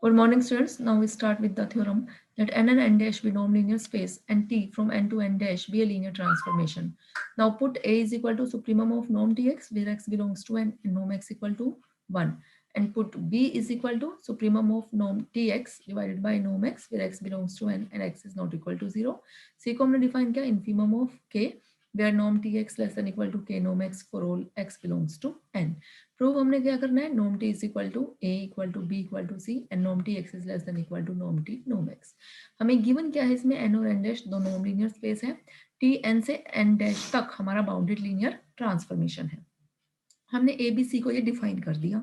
Good morning, students. Now we start with the theorem that n and n dash be non-linear space and T from n to n dash be a linear transformation. Now put A is equal to supremum of norm Tx where x belongs to n and norm x equal to 1. And put B is equal to supremum of norm Tx divided by norm x where x belongs to n and x is not equal to 0. C को हमने define किया infimum of K where norm Tx less than equal to K norm x for all x belongs to n. Prove हमने क्या करना है norm T is equal to A equal to B equal to C and norm T x is less than equal to norm T norm X. हमें given क्या है इसमें N और N dash दो नॉर्म लीनियर स्पेस है, T N से N dash तक हमारा बाउंडेड लीनियर ट्रांसफॉर्मेशन है। हमने ए बी सी को ये डिफाइन कर दिया।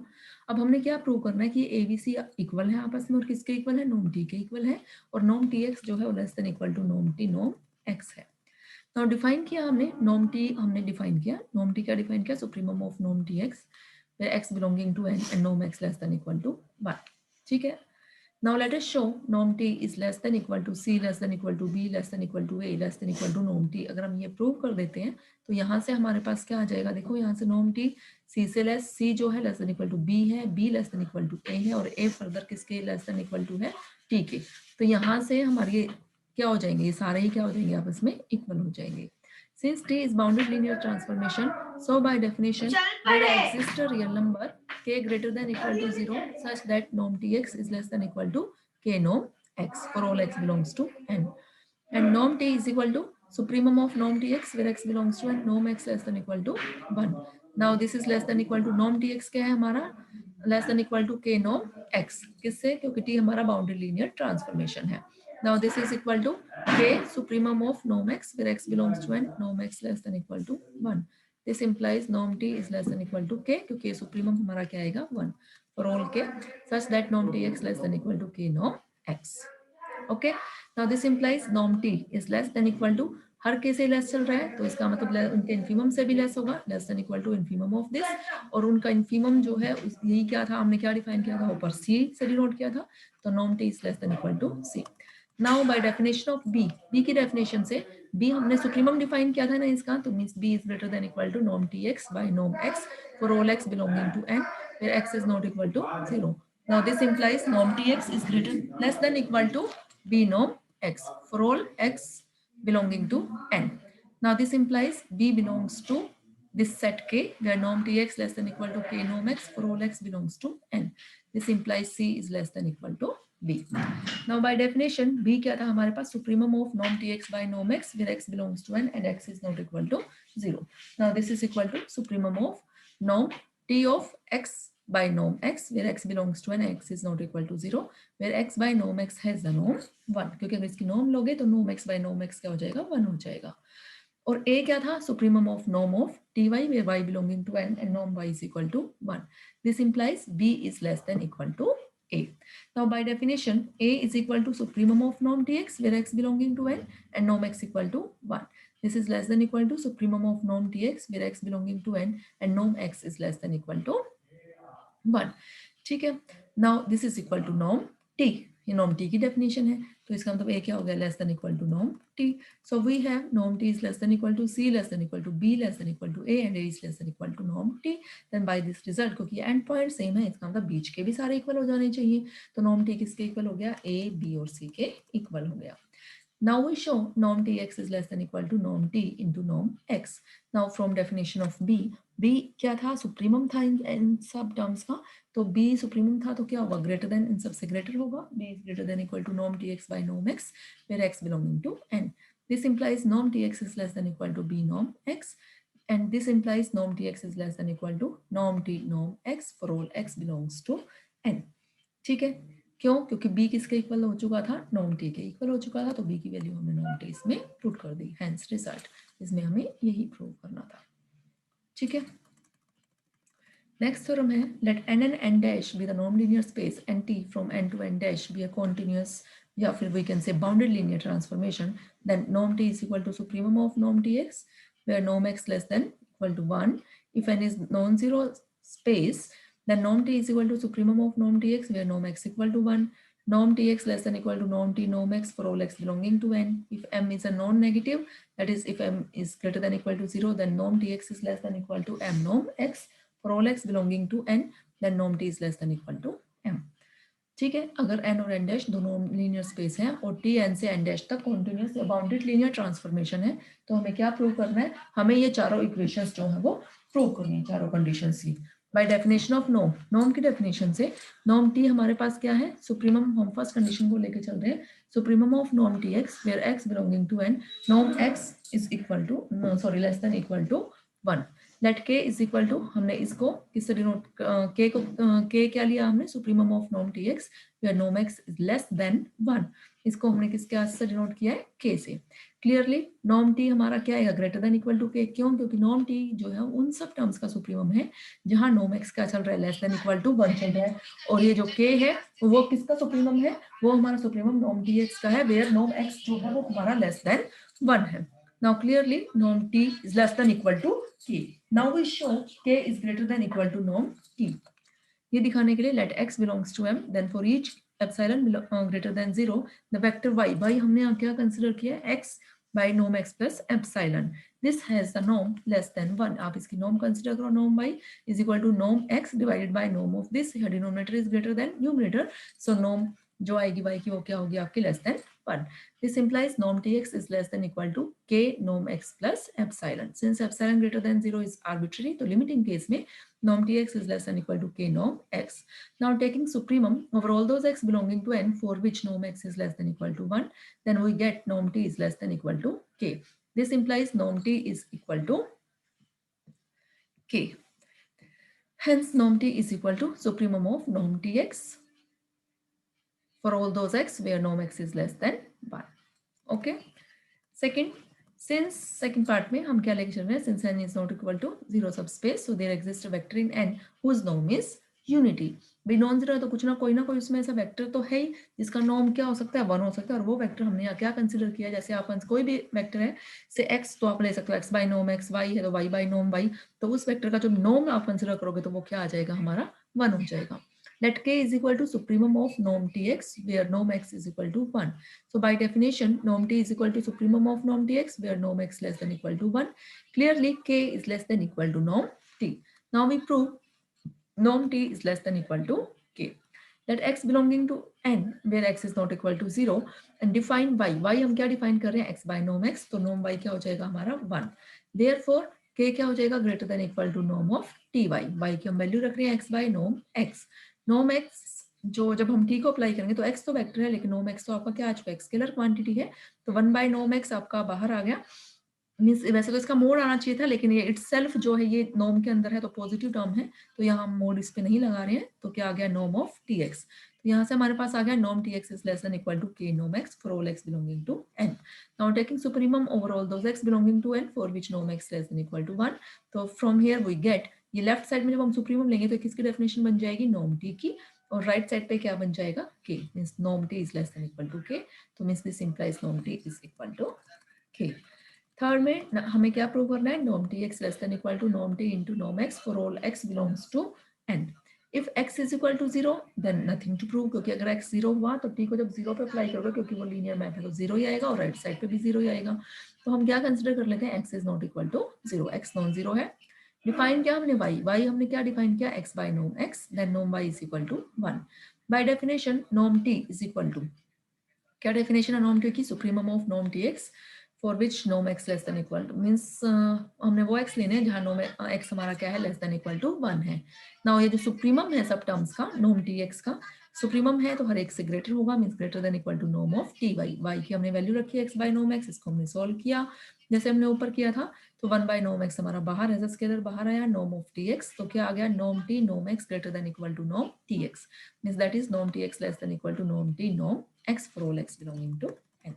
अब हमने क्या प्रूव करना है कि ए बी सी इक्वल है आपस में और किसके इक्वल है नॉर्म टी के इक्वल है और नॉर्म टी एक्स जो है वो less than equal to norm T norm X है। नाउ डिफाइन किया हमने नॉर्म टी हमने डिफाइन किया नॉर्म टी क्या डिफाइन किया supremum of norm T X where x belonging to n and norm x less than equal to 1. ठीक है। Now let us show norm t is less than equal to c less than equal to b less than equal to a less than equal to norm t। अगर हम ये prove कर देते हैं तो यहाँ से हमारे पास क्या आ जाएगा, देखो यहाँ से norm t c से लेस, c जो है less than equal to b है, b less than equal to a है और a फर्दर किसके लेस देन इक्वल टू है t के। तो यहाँ से हमारे क्या हो जाएंगे, ये सारे ही क्या हो जाएंगे आपस में इक्वल हो जाएंगे। Since T is bounded linear transformation, so by definition, there exists a real number k greater than equal to 0 such that norm Tx is less than equal to k norm x for all x belongs to n. And norm T is equal to supremum of norm Tx where x belongs to n, norm x less than equal to 1. Now this is less than equal to norm Tx क्या है हमारा less than equal to k norm x, किससे, क्योंकि T हमारा bounded linear transformation है। Now this is equal to k supremum of norm x where x belongs to n, norm x less than equal to 1. This implies norm t is less than equal to k क्योंकि supremum हमारा क्या आएगा 1 for all k such that norm tx less than equal to k norm x. Okay, now this implies norm t is less than equal to हर के से less चल रहा है तो इसका मतलब उनके इन्फीमम से भी लेस होगा, less than equal to infimum of this, और उनका इन्फीमम जो है यही क्या था, हमने क्या डिफाइन किया था ऊपर सी से डिनोट किया था, तो norm T is less than equal to C. Now by definition of B, B की डेफिनेशन से बी हमने सुप्रीमम डिफाइन किया था ना इसका, तो means B is greater than equal to norm T X by norm x for all x belonging to N where X is not equal to 0. Now this implies norm T x is greater less than equal to B norm x for all x belonging to n. Now this implies B belongs to this set K where norm Tx less than equal to K norm x for all x belongs to n. This implies C is less than equal to B. Now by definition B क्या था हमारे पास supremum of norm Tx by norm x where x belongs to n and x is not equal to 0. Now this is equal to supremum of norm T of x by norm x where x belongs to n, x is not equal to 0 where x by norm x has the norm 1, क्योंकि अगर इसकी norm लोगे तो norm x by norm x क्या हो जाएगा 1 हो जाएगा। और a क्या था supremum of norm of ty where y belonging to n and norm y is equal to 1. This implies b is less than equal to a. Now by definition a is equal to supremum of norm tx where x belonging to n and norm x equal to 1. This is less than equal to supremum of norm tx where x belonging to n and norm x is less than equal to 1. ठीक है। Now this is equal to norm T, ये norm T की definition है, तो इसका मतलब A क्या हो गया less than equal to norm T. So we have norm T is less than equal to C less than equal to B less than equal to A and A is less than equal to norm T. Then by this result, क्योंकि end point same है इसका मतलब बीच के भी सारे equal हो जाने चाहिए, तो नॉर्म टी किसके इक्वल हो गया, ए बी और सी के इक्वल हो गया। Now we show norm tx is less than equal to norm t into norm x. Now from definition of b, b क्या था सुप्रीमम था इन सब टर्म्स का, तो b सुप्रीमम था तो क्या होगा ग्रेटर देन, इन सबसे ग्रेटर होगा, b is greater than equal to norm tx by norm x where x belonging to n. This implies norm tx is less than equal to b norm x and this implies norm tx is less than equal to norm t norm x for all x belongs to n. ठीक है, क्यों, क्योंकि b किसके equal हो चुका था, norm t के equal हो चुका था, तो b की वैल्यू हमने नॉर्म t इसमें पुट कर दी, हेंस रिजल्ट इसमें हमें यही प्रूव करना था। ठीक है, नेक्स्ट थ्योरम है late n and n dash be the norm linear space and t from n to n dash be a continuous या फिर we can say bounded linear transformation, then norm t is equal to supremum of norm tx where norm x less than equal to 1 if n is non-zero space, then norm t is equal to supremum of norm tx where norm x equal to 1, norm tx less than equal to norm t norm x for all x belonging to n. If m is a non-negative, that is if m is greater than equal to 0, then norm tx is less than equal to m norm x for all x belonging to n, then norm t is less than equal to m. ठीक है, अगर n और n dash दोनों linear space हैं और t n से n dash तक continuous या बाउंडेड लीनियर ट्रांसफॉर्मेशन है, तो हमें क्या प्रूव करना है, हमें ये चारों इक्वेशंस जो है वो प्रूव करनी है, चारों कंडीशंस की। Bye definition of norm, norm की डेफिनेशन से नॉर्म t हमारे पास क्या है, सुप्रीमम, हम फर्स्ट कंडीशन को लेके चल रहे हैं, supremum of norm tx where x belonging to n, norm x is equal to sorry less than equal to 1। Let k is equal to, हमने इसको किससे डिनोट, k को k क्या लिया हमने, supremum of norm tx where norm x is less than 1, इसको हमने किसके से डिनोट किया है, k से। क्लियरली नॉर्म t हमारा क्या आएगा, greater than equal to k, क्यों, क्योंकि नॉर्म t जो है उन सब टर्म्स का सुप्रीमम है जहां नॉर्म x क्या चल रहा है, लेस देन इक्वल टू 1 चल रहा है, और ये जो k है वो किसका सुप्रीमम है, वो हमारा सुप्रीमम नॉर्म tx का है वेयर नॉर्म x जो है वो हमारा लेस देन 1 है। Now clearly norm t is less than equal to k. Now we show k is greater than equal to norm t. ये दिखाने के लिए let x belongs to m, then for each epsilon greater than 0 the vector y हमने यहाँ क्या consider किया, x by norm x plus epsilon. This has the norm less than 1. आप इसकी norm कंसिडर करो, norm y is equal to norm x divided by norm of this, here denominator is greater than numerator, so norm जो आएगी y की वो क्या होगी आपकी, less than 1. This implies norm tx is less than equal to k norm x plus epsilon. Since epsilon greater than 0 is arbitrary, तो limiting case में norm tx is less than equal to k norm x. Now taking supremum over all those x belonging to n for which norm x is less than equal to 1, then we get norm t is less than equal to k. This implies norm t is equal to k. Hence norm t is equal to supremum of norm tx for all those x where norm x is less than 1. Okay. Second, since second part में हम क्या लेके चल रहे हैं, since n is not equal to 0 subspace, so there exists a vector in n whose norm is unity. भी non zero है तो कुछ ना कोई उसमें ऐसा वेक्टर तो है ही जिसका नॉर्म क्या हो सकता है, 1 हो सकता है, और वो वेक्टर हमने यहाँ क्या कंसिडर किया, जैसे आप कोई भी वेक्टर है से x तो आप ले सकते हो, x by norm x, y है तो y बाई नॉर्म y, तो उस वेक्टर का जो नॉर्म आप कंसिडर करोगे तो वो क्या आ जाएगा, हमारा 1 हो जाएगा। Let k is equal to supremum of norm tx where norm x is equal to 1. So by definition, norm t is equal to supremum of norm tx where norm x less than equal to 1. Clearly, k is less than equal to norm t. Now we prove norm t is less than equal to k. Let x belonging to n where x is not equal to 0 and define y. y हम क्या define कर रहे हैं, x by norm x, तो norm y क्या हो जाएगा हमारा 1. Therefore, k क्या हो जाएगा, greater than equal to norm of ty. y की हम वैल्यू रख रहे हैं x by norm x. Norm x जो जब हम टी को अप्लाई करेंगे तो एक्स तो वेक्टर है, लेकिन नॉर्म एक्स तो आपका क्या आ चुका है, स्केलर क्वांटिटी है, तो 1 बाय नॉर्म एक्स आपका बाहर आ गया। मीन्स वैसे तो इसका मोड आना चाहिए था, लेकिन ये इटसेल्फ जो है ये नॉर्म के अंदर है तो पॉजिटिव टर्म है, तो यहाँ हम मोड इस पे नहीं लगा रहे हैं, तो क्या आ गया, नॉर्म ऑफ टी एक्स। तो यहाँ से हमारे पास आ गया norm T x is less than equal to k norm x for all x belonging to N. Now taking supremum over all those x belonging to N for which norm x less than equal to 1, तो from here we get, ये left side में जब हम supremum लेंगे तो किसकी definition बन जाएगी, नॉर्म टी की, और राइट साइड पे क्या बन जाएगा, K, means norm T is less than equal to K, तो means this implies norm T is equal to K. Third में हमें क्या प्रूव करना है, norm T X less than equal to norm T into norm x for all X belongs to N. If x is equal to 0 then nothing to prove, क्योंकि अगर x 0 हुआ तो t को जब 0 पे अप्लाई करोगे, क्योंकि वो लीनियर मैप है तो 0 ही आएगा, और राइट साइड पे भी 0 ही आएगा, तो हम क्या कंसिडर कर लेते हैं, x is not equal to 0, x non 0 है। डिफाइन क्या हमने y हमने क्या डिफाइन किया, x by norm x, then norm y is equal to 1। By definition norm t is equal to, क्या डेफिनेशन है नॉर्म टी की, supremum of norm T X for which norm x less than equal to, means हमने वो x लेने हैं जहाँ norm x हमारा क्या है, लेस देन इक्वल टू 1 है। नाउ ये जो सुप्रीमम है सब टर्म्स का, नॉर्म टी एक्स का सुप्रीमम है तो हर एक से ग्रेटर होगा, means greater than equal to norm of T Y. Y की हमने वैल्यू रखी है एक्स बाय नॉर्म एक्स, इसको हमने सॉल्व किया जैसे हमने ऊपर किया था, तो 1 बाय नॉर्म एक्स हमारा बाहर एज अ स्केलर बाहर आया, नॉर्म ऑफ टी एक्स, तो क्या आ गया, norm T norm X greater than equal to norm T X, means that is norm T X less than equal to norm T norm x for all x belonging to n.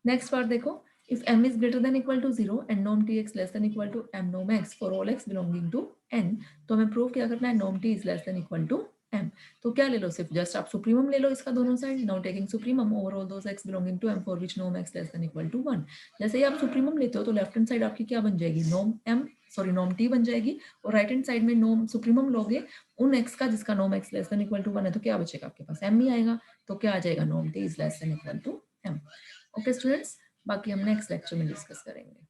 Next part देखो, if m is greater than equal to 0 and norm tx less than equal to m norm x for all x belonging to n, तो हमें prove क्या करना है, norm t is less than equal to m। तो क्या ले लो, सिर्फ just आप सुप्रीमम ले लो इसका दोनों side, now taking supremum over all those x belonging to m for which norm x less than equal to 1। जैसे ही आप सुप्रीमम लेते हो तो लेफ्ट हैंड साइड आपकी क्या बन जाएगी, नॉर्म t बन जाएगी, और राइट हैंड साइड में नॉर्म सुप्रीमम लोगे उन x का जिसका norm x less than equal to 1 है, तो क्या बचेगा आपके पास, m ही आएगा, तो क्या आ जाएगा, norm t is less than equal to m। Okay students, बाकी हम नेक्स्ट लेक्चर में डिस्कस करेंगे।